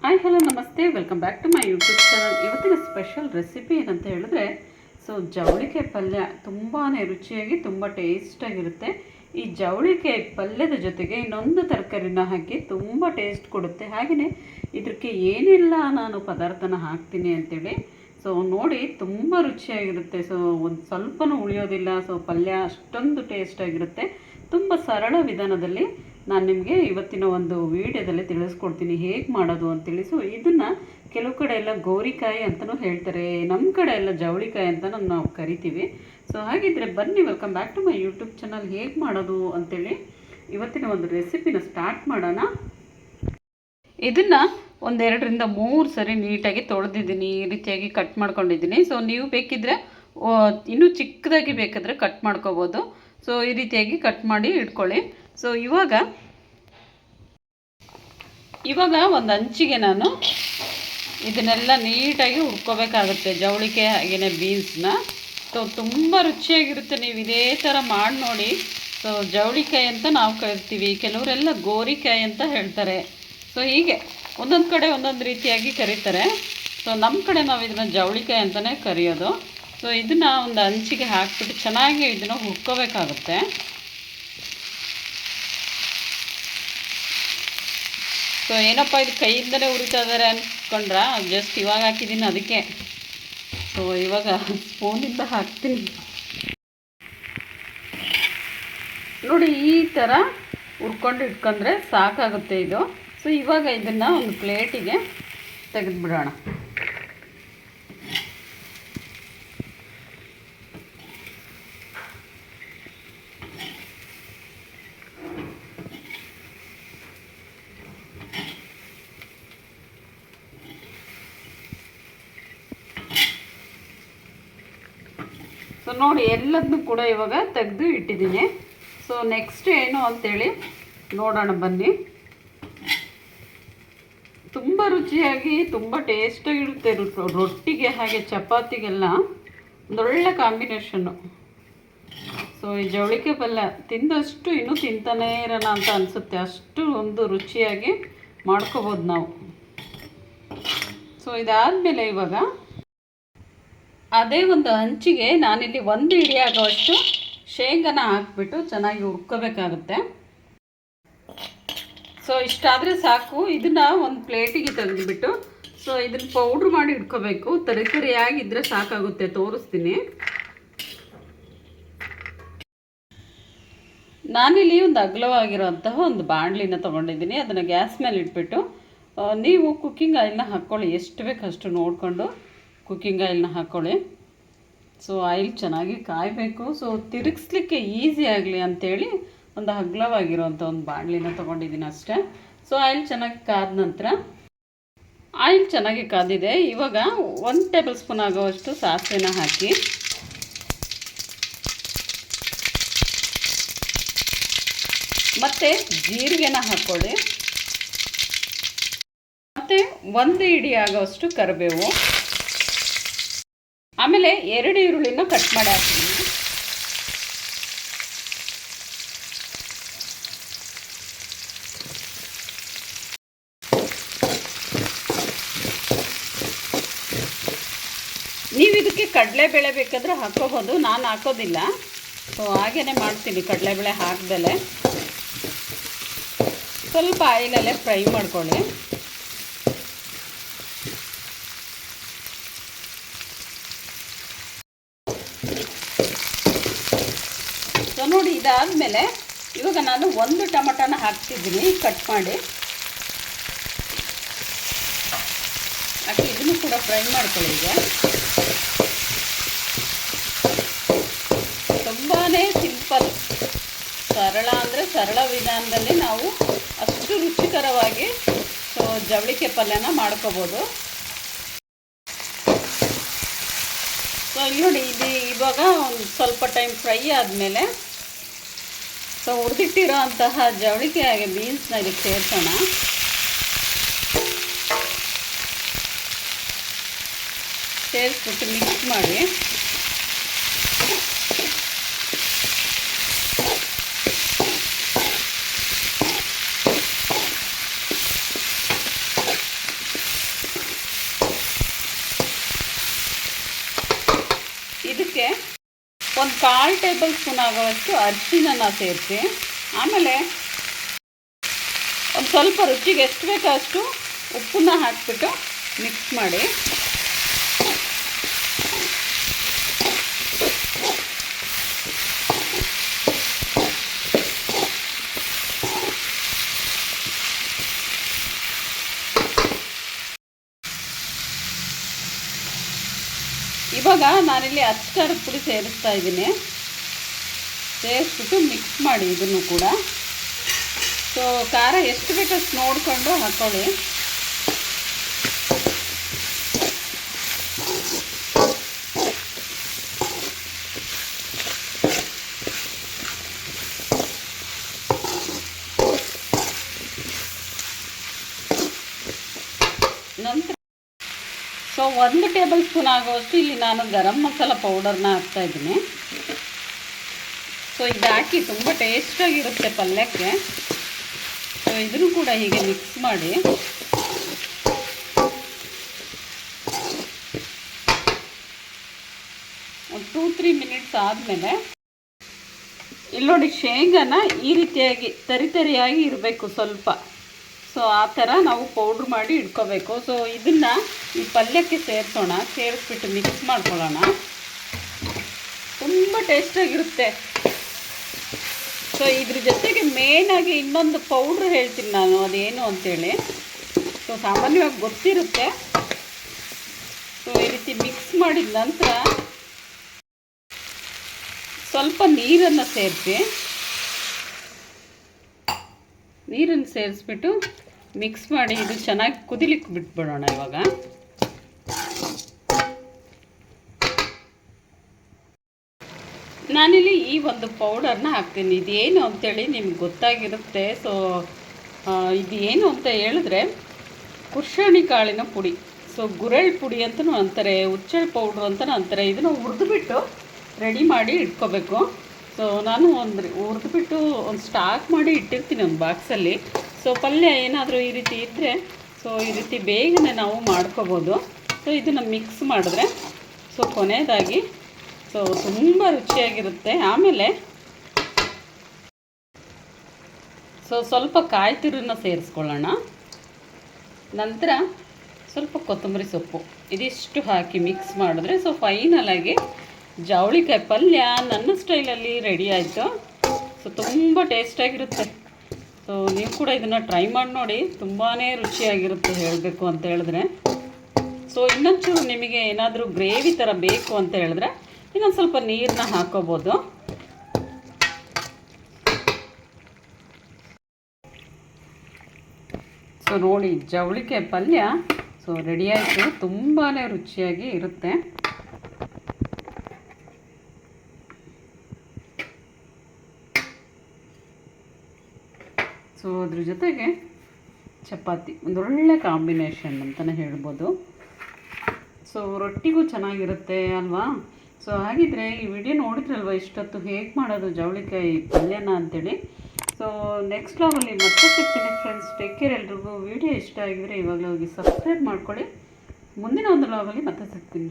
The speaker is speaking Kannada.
ಹಾಯ್ ಹಲೋ ನಮಸ್ತೆ, welcome back to my YouTube channel. ಇವತ್ತಿನ ಸ್ಪೆಷಲ್ ರೆಸಿಪಿ ಏನಂತ ಹೇಳಿದ್ರೆ ಜವಳಿಕಾಯಿ ಪಲ್ಯ ತುಂಬಾ ರುಚಿಯಾಗಿ ತುಂಬ ಟೇಸ್ಟಾಗಿರುತ್ತೆ. ಈ ಜವಳಿಕಾಯಿ ಪಲ್ಯದ ಜೊತೆಗೆ ಇನ್ನೊಂದು ತರಕಾರಿನ ಹಾಕಿ ತುಂಬ ಟೇಸ್ಟ್ ಕೊಡುತ್ತೆ. ಹಾಗೆಯೇ ಇದಕ್ಕೆ ಏನೆಲ್ಲ ನಾನು ಪದಾರ್ಥನ ಹಾಕ್ತೀನಿ ಅಂತೇಳಿ ನೋಡಿ ತುಂಬ ರುಚಿಯಾಗಿರುತ್ತೆ. ಒಂದು ಸ್ವಲ್ಪನೂ ಉಳಿಯೋದಿಲ್ಲ. ಪಲ್ಯ ಅಷ್ಟೊಂದು ಟೇಸ್ಟಾಗಿರುತ್ತೆ. ತುಂಬ ಸರಳ ವಿಧಾನದಲ್ಲಿ ನಾನು ನಿಮಗೆ ಇವತ್ತಿನ ಒಂದು ವಿಡಿಯೋದಲ್ಲಿ ತಿಳಿಸ್ಕೊಡ್ತೀನಿ ಹೇಗೆ ಮಾಡೋದು ಅಂತೇಳಿ. ಇದನ್ನು ಕೆಲವು ಕಡೆ ಎಲ್ಲ ಗೋರಿಕಾಯಿ ಅಂತಲೂ ಹೇಳ್ತಾರೆ, ನಮ್ಮ ಕಡೆ ಎಲ್ಲ ಜವಳಿಕಾಯಿ ಅಂತ ನಾವು ಕರಿತೀವಿ. ಹಾಗಿದ್ರೆ ಬನ್ನಿ, welcome back to my YouTube channel. ಹೇಗೆ ಮಾಡೋದು ಅಂತೇಳಿ ಇವತ್ತಿನ ಒಂದು ರೆಸಿಪಿನ ಸ್ಟಾರ್ಟ್ ಮಾಡೋಣ. ಇದನ್ನು 2-3 ಸರಿ ನೀಟಾಗಿ ತೊಳೆದಿದ್ದೀನಿ, ಈ ರೀತಿಯಾಗಿ ಕಟ್ ಮಾಡ್ಕೊಂಡಿದ್ದೀನಿ. ನೀವು ಬೇಕಿದ್ದರೆ ಇನ್ನೂ ಚಿಕ್ಕದಾಗಿ ಬೇಕಾದರೆ ಕಟ್ ಮಾಡ್ಕೋಬೋದು. ಈ ರೀತಿಯಾಗಿ ಕಟ್ ಮಾಡಿ ಇಟ್ಕೊಳ್ಳಿ. ಇವಾಗ ಒಂದು ಹಂಚಿಗೆ ನಾನು ಇದನ್ನೆಲ್ಲ ನೀಟಾಗಿ ಹುರ್ಕೋಬೇಕಾಗುತ್ತೆ, ಜವಳಿಕಾಯಿ ಹಾಗೆಯೇ ಬೀನ್ಸ್ನ. ತುಂಬ ರುಚಿಯಾಗಿರುತ್ತೆ. ನೀವು ಇದೇ ಥರ ಮಾಡಿ ನೋಡಿ. ಜವಳಿಕಾಯಿ ಅಂತ ನಾವು ಕರಿತೀವಿ, ಕೆಲವರೆಲ್ಲ ಗೋರಿಕಾಯಿ ಅಂತ ಹೇಳ್ತಾರೆ. ಹೀಗೆ ಒಂದೊಂದು ಕಡೆ ಒಂದೊಂದು ರೀತಿಯಾಗಿ ಕರೀತಾರೆ. ನಮ್ಮ ಕಡೆ ನಾವು ಇದನ್ನು ಜವಳಿಕಾಯಿ ಅಂತಲೇ ಕರೆಯೋದು. ಇದನ್ನು ಒಂದು ಹಂಚಿಗೆ ಹಾಕಿಬಿಟ್ಟು ಚೆನ್ನಾಗಿ ಇದನ್ನು ಹುರ್ಕೋಬೇಕಾಗುತ್ತೆ. ಏನಪ್ಪ ಇದು ಕೈಯಿಂದಲೇ ಉರಿತಾ ಇದ್ದಾರೆ ಅಂದ್ಕೊಂಡ್ರೆ, ಜಸ್ಟ್ ಇವಾಗ ಹಾಕಿದ್ದೀನಿ ಅದಕ್ಕೆ. ಇವಾಗ ಸ್ಪೂನಿಂದ ಹಾಕ್ತೀನಿ ನೋಡಿ. ಈ ಥರ ಹುರ್ಕೊಂಡು ಇಟ್ಕೊಂಡ್ರೆ ಸಾಕಾಗುತ್ತೆ ಇದು. ಇವಾಗ ಇದನ್ನು ಒಂದು ಪ್ಲೇಟಿಗೆ ತೆಗೆದುಬಿಡೋಣ. ನೋಡಿ, ಎಲ್ಲದನ್ನೂ ಕೂಡ ಇವಾಗ ತೆಗೆದು ಇಟ್ಟಿದ್ದೀನಿ. ನೆಕ್ಸ್ಟ್ ಏನು ಅಂತೇಳಿ ನೋಡೋಣ ಬನ್ನಿ. ತುಂಬ ರುಚಿಯಾಗಿ ತುಂಬ ಟೇಸ್ಟಾಗಿರುತ್ತೆ. ರೊಟ್ಟಿಗೆ ಹಾಗೆ ಚಪಾತಿಗೆಲ್ಲ ಒಂದೊಳ್ಳೆ ಕಾಂಬಿನೇಷನ್ನು. ಈ ಜವಳಿಕಾಯಿ ಪಲ್ಯ ತಿಂದಷ್ಟು ಇನ್ನೂ ತಿಂತಾನೇ ಇರೋಣ ಅಂತ ಅನಿಸುತ್ತೆ, ಅಷ್ಟು ಒಂದು ರುಚಿಯಾಗಿ ಮಾಡ್ಕೋಬೋದು ನಾವು. ಇದಾದಮೇಲೆ ಇವಾಗ ಅದೇ ಒಂದು ಹಂಚಿಗೆ ನಾನಿಲ್ಲಿ 1 ಹಿಡಿ ಆಗೋವಷ್ಟು ಶೇಂಗಾನ ಹಾಕ್ಬಿಟ್ಟು ಚೆನ್ನಾಗಿ ಹುರ್ಕೋಬೇಕಾಗುತ್ತೆ. ಇಷ್ಟಾದರೆ ಸಾಕು. ಇದನ್ನು ಒಂದು ಪ್ಲೇಟಿಗೆ ತೆಗೆದುಬಿಟ್ಟು ಇದನ್ನು ಪೌಡ್ರ್ ಮಾಡಿ ಇಟ್ಕೋಬೇಕು. ತರಿತರಿಯಾಗಿದ್ದರೆ ಸಾಕಾಗುತ್ತೆ, ತೋರಿಸ್ತೀನಿ. ನಾನಿಲ್ಲಿ ಒಂದು ಅಗಲವಾಗಿರೋಂತಹ ಒಂದು ಬಾಣಲಿನ ತೊಗೊಂಡಿದ್ದೀನಿ. ಅದನ್ನು ಗ್ಯಾಸ್ ಮೇಲೆ ಇಟ್ಬಿಟ್ಟು ನೀವು ಕುಕ್ಕಿಂಗ್ ಆಯಿಲ್ನ ಹಾಕ್ಕೊಳ್ಳಿ, ಎಷ್ಟು ಬೇಕು ಅಷ್ಟು ನೋಡಿಕೊಂಡು ಕುಕ್ಕಿಂಗ್ ಆಯಿಲ್ನ ಹಾಕ್ಕೊಳ್ಳಿ. ಆಯಿಲ್ ಚೆನ್ನಾಗಿ ಕಾಯಬೇಕು. ತಿರುಗಿಸ್ಲಿಕ್ಕೆ ಈಸಿ ಆಗಲಿ ಅಂಥೇಳಿ ಒಂದು ಅಗಲವಾಗಿರೋಂಥ ಒಂದು ಬಾಣಲಿನ ತೊಗೊಂಡಿದ್ದೀನಿ ಅಷ್ಟೇ. ಆಯಿಲ್ ಚೆನ್ನಾಗಿ ಕಾದ ನಂತರ, ಆಯಿಲ್ ಚೆನ್ನಾಗಿ ಕಾದಿದೆ. ಇವಾಗ 1 ಟೇಬಲ್ ಸ್ಪೂನ್ ಆಗೋವಷ್ಟು ಸಾಸಿವೆನ ಹಾಕಿ, ಮತ್ತು ಜೀರಿಗೆನ ಹಾಕ್ಕೊಳ್ಳಿ, ಮತ್ತು 1 ಹಿಡಿ ಆಗೋವಷ್ಟು ಕರಿಬೇವು, ಆಮೇಲೆ 2 ಈರುಳ್ಳಿನ ಕಟ್ ಮಾಡಿ ಹಾಕ್ತೀನಿ. ನೀವು ಇದಕ್ಕೆ ಕಡಲೆಬೇಳೆ ಬೇಕಾದರೆ ಹಾಕ್ಕೋಬೋದು, ನಾನು ಹಾಕೋದಿಲ್ಲ. ಹಾಗೇ ಮಾಡ್ತೀನಿ, ಕಡಲೆಬೇಳೆ ಹಾಕ್ದಲೆ. ಸ್ವಲ್ಪ ಆಯಿಲಲ್ಲೇ ಫ್ರೈ ಮಾಡ್ಕೊಳ್ಳಿ. ನೋಡಿ, ಇದಾದಮೇಲೆ ಇವಾಗ ನಾನು 1 ಟೊಮಟೊನ ಹಾಕ್ತಿದ್ದೀನಿ, ಕಟ್ ಮಾಡಿ ಹಾಕಿ ಇದನ್ನು ಕೂಡ ಫ್ರೈ ಮಾಡ್ಕೊಳ್ಳಿ. ಈಗ ತುಂಬಾ ಸಿಂಪಲ್, ಸರಳ ಅಂದರೆ ಸರಳ ವಿಧಾನದಲ್ಲಿ ನಾವು ಅಷ್ಟು ರುಚಿಕರವಾಗಿ ಜವಳಿಕಾಯಿ ಪಲ್ಯನ ಮಾಡ್ಕೋಬೋದು. ಇಲ್ಲಿ ನೋಡಿ, ಇದು ಇವಾಗ ಒಂದು ಸ್ವಲ್ಪ ಟೈಮ್ ಫ್ರೈ ಆದಮೇಲೆ ಹುರಿದಿಟ್ಟಿರೋ ಅಂತಹ ಜವಳಿಕಾಯಿ ಹಾಗೆ ಬೀನ್ಸ್ನ ಇದಕ್ಕೆ ಸೇರಿಸೋಣ. ಸೇರಿಸ್ಬಿಟ್ಟು ಮಿಕ್ಸ್ ಮಾಡಿ ಇದಕ್ಕೆ ಒಂದು 1/4 ಟೇಬಲ್ ಸ್ಪೂನ್ ಆಗುವಷ್ಟು ಅರಿಶಿನ ಸೇರಿಸಿ, ಆಮೇಲೆ ಒಂದು ಸ್ವಲ್ಪ ರುಚಿಗೆ ಎಷ್ಟು ಬೇಕೋ ಅಷ್ಟು ಉಪ್ಪನ್ನ ಹಾಕಿಬಿಟ್ಟು ಮಿಕ್ಸ್ ಮಾಡಿ. ಇವಾಗ ನಾನಿಲ್ಲಿ ಅಚ್ಕಾರದ ಪುಡಿ ಸೇರಿಸ್ತಾ ಇದ್ದೀನಿ. ಸೇರಿಸ್ಬಿಟ್ಟು ಮಿಕ್ಸ್ ಮಾಡಿ ಇದನ್ನು ಕೂಡ. ಸೊ ಖಾರ ಎಷ್ಟು ಬೇಕಷ್ಟು ನೋಡಿಕೊಂಡು ಹಾಕ್ಕೊಳ್ಳಿ. ನಂತರ 1 ಟೇಬಲ್ ಸ್ಪೂನ್ ಆಗುವಷ್ಟು ಇಲ್ಲಿ ನಾನು ಗರಂ ಮಸಾಲ ಪೌಡರ್ನ ಹಾಕ್ತಾಯಿದ್ದೀನಿ. ಸೊ ಇದು ಹಾಕಿ ತುಂಬ ಟೇಸ್ಟಾಗಿರುತ್ತೆ ಪಲ್ಯಕ್ಕೆ. ಸೊ ಇದನ್ನು ಕೂಡ ಹೀಗೆ ಮಿಕ್ಸ್ ಮಾಡಿ. ಒಂದು 2-3 ಮಿನಿಟ್ಸ್ ಆದಮೇಲೆ ಇಲ್ಲಿ ನೋಡಿ, ಶೇಂಗಾನ ಈ ರೀತಿಯಾಗಿ ತರಿಯಾಗಿ ಇರಬೇಕು ಸ್ವಲ್ಪ. ಸೊ ಆ ಥರ ನಾವು ಪೌಡ್ರ್ ಮಾಡಿ ಇಟ್ಕೋಬೇಕು. ಸೊ ಇದನ್ನು ಈ ಪಲ್ಯಕ್ಕೆ ಸೇರಿಸೋಣ. ಸೇರಿಸ್ಬಿಟ್ಟು ಮಿಕ್ಸ್ ಮಾಡ್ಕೊಳ್ಳೋಣ. ತುಂಬ ಟೇಸ್ಟಾಗಿರುತ್ತೆ. ಸೊ ಇದ್ರ ಜೊತೆಗೆ ಮೇಯ್ನಾಗಿ ಇನ್ನೊಂದು ಪೌಡ್ರ್ ಹೇಳ್ತೀನಿ ನಾನು, ಅದೇನು ಅಂತೇಳಿ. ಸೊ ಸಾಮಾನ್ಯವಾಗಿ ಗೊತ್ತಿರುತ್ತೆ. ಸೊ ಈ ರೀತಿ ಮಿಕ್ಸ್ ಮಾಡಿದ ನಂತರ ಸ್ವಲ್ಪ ನೀರನ್ನು ಸೇರಿಸ್ಬಿಟ್ಟು ಮಿಕ್ಸ್ ಮಾಡಿ ಇದು ಚೆನ್ನಾಗಿ ಕುದಿಲಿಕ್ಕೆ ಬಿಟ್ಬಿಡೋಣ. ಇವಾಗ ನಾನಿಲ್ಲಿ ಈ ಒಂದು ಪೌಡರ್ನ ಹಾಕ್ತೀನಿ. ಇದೇನು ಅಂತೇಳಿ ನಿಮ್ಗೆ ಗೊತ್ತಾಗಿರುತ್ತೆ. ಸೊ ಇದು ಏನು ಅಂತ ಹೇಳಿದ್ರೆ ಕುರ್ಷಾಣಿ ಕಾಳಿನ ಪುಡಿ. ಸೊ ಗುರೆಳ್ ಪುಡಿ ಅಂತಲೂ ಅಂತಾರೆ, ಹುಚ್ಚೆಳ್ಳು ಪೌಡ್ರು ಅಂತಲೂ ಅಂತಾರೆ. ಇದನ್ನು ಹುರಿದ್ಬಿಟ್ಟು ರೆಡಿ ಮಾಡಿ ಇಟ್ಕೋಬೇಕು. ಸೊ ನಾನು ಹುರಿದ್ಬಿಟ್ಟು ಒಂದು ಸ್ಟಾಕ್ ಮಾಡಿ ಇಟ್ಟಿರ್ತೀನಿ ಒಂದು ಬಾಕ್ಸಲ್ಲಿ. ಸೊ ಪಲ್ಯ ಏನಾದರೂ ಈ ರೀತಿ ಇದ್ದರೆ ಸೊ ಈ ರೀತಿ ಬೇಗನೆ ನಾವು ಮಾಡ್ಕೋಬೋದು. ಸೊ ಇದನ್ನು ಮಿಕ್ಸ್ ಮಾಡಿದ್ರೆ ಸೊ ಕೊನೆಯದಾಗಿ ಸೊ ತುಂಬ ರುಚಿಯಾಗಿರುತ್ತೆ. ಆಮೇಲೆ ಸೊ ಸ್ವಲ್ಪ ಕಾಯಿ ತುರಿನ ಸೇರಿಸ್ಕೊಳ್ಳೋಣ. ನಂತರ ಸ್ವಲ್ಪ ಕೊತ್ತಂಬರಿ ಸೊಪ್ಪು ಇದಿಷ್ಟು ಹಾಕಿ ಮಿಕ್ಸ್ ಮಾಡಿದ್ರೆ ಸೊ ಫೈನಲಾಗಿ ಜವಳಿಕಾಯಿ ಪಲ್ಯ ನನ್ನ ಸ್ಟೈಲಲ್ಲಿ ರೆಡಿ ಆಯಿತು. ಸೊ ತುಂಬ ಟೇಸ್ಟಾಗಿರುತ್ತೆ. ಸೊ ನೀವು ಕೂಡ ಇದನ್ನು ಟ್ರೈ ಮಾಡಿ ನೋಡಿ, ತುಂಬಾ ರುಚಿಯಾಗಿರುತ್ತೆ ಹೇಳಬೇಕು ಅಂತ ಹೇಳಿದ್ರೆ. ಸೊ ಇನ್ನೊಂಚೂರು ನಿಮಗೆ ಏನಾದರೂ ಗ್ರೇವಿ ಥರ ಬೇಕು ಅಂತ ಹೇಳಿದ್ರೆ ಇನ್ನೊಂದು ಸ್ವಲ್ಪ ನೀರನ್ನ ಹಾಕೋಬೋದು. ಸೊ ನೋಡಿ, ಜವಳಿಕಾಯಿ ಪಲ್ಯ ಸೊ ರೆಡಿ ಆಯಿತು. ತುಂಬಾ ರುಚಿಯಾಗಿ ಇರುತ್ತೆ. ಸೊ ಅದ್ರ ಜೊತೆಗೆ ಚಪಾತಿ ಒಂದೊಳ್ಳೆ ಕಾಂಬಿನೇಷನ್ ಅಂತಲೇ ಹೇಳ್ಬೋದು. ಸೊ ರೊಟ್ಟಿಗೂ ಚೆನ್ನಾಗಿರುತ್ತೆ ಅಲ್ವಾ. ಸೊ ಹಾಗಿದ್ರೆ ಈ ವಿಡಿಯೋ ನೋಡಿದ್ರಲ್ವ ಇಷ್ಟೊತ್ತು ಹೇಗೆ ಮಾಡೋದು ಜವಳಿಕಾಯಿ ಪಲ್ಯನ ಅಂತೇಳಿ. ಸೊ ನೆಕ್ಸ್ಟ್ ವ್ಲಾಗಲ್ಲಿ ಮತ್ತೆ ಸಿಗ್ತೀನಿ ಫ್ರೆಂಡ್ಸ್. Take care. ಎಲ್ರಿಗೂ ವಿಡಿಯೋ ಇಷ್ಟ ಆಗಿದರೆ ಇವಾಗಲೇ ಹೋಗಿ ಸಬ್ಸ್ಕ್ರೈಬ್ ಮಾಡ್ಕೊಳ್ಳಿ. ಮುಂದಿನ ಒಂದು ವ್ಲಾಗಲ್ಲಿ ಮತ್ತೆ ಸಿಗ್ತೀನಿ.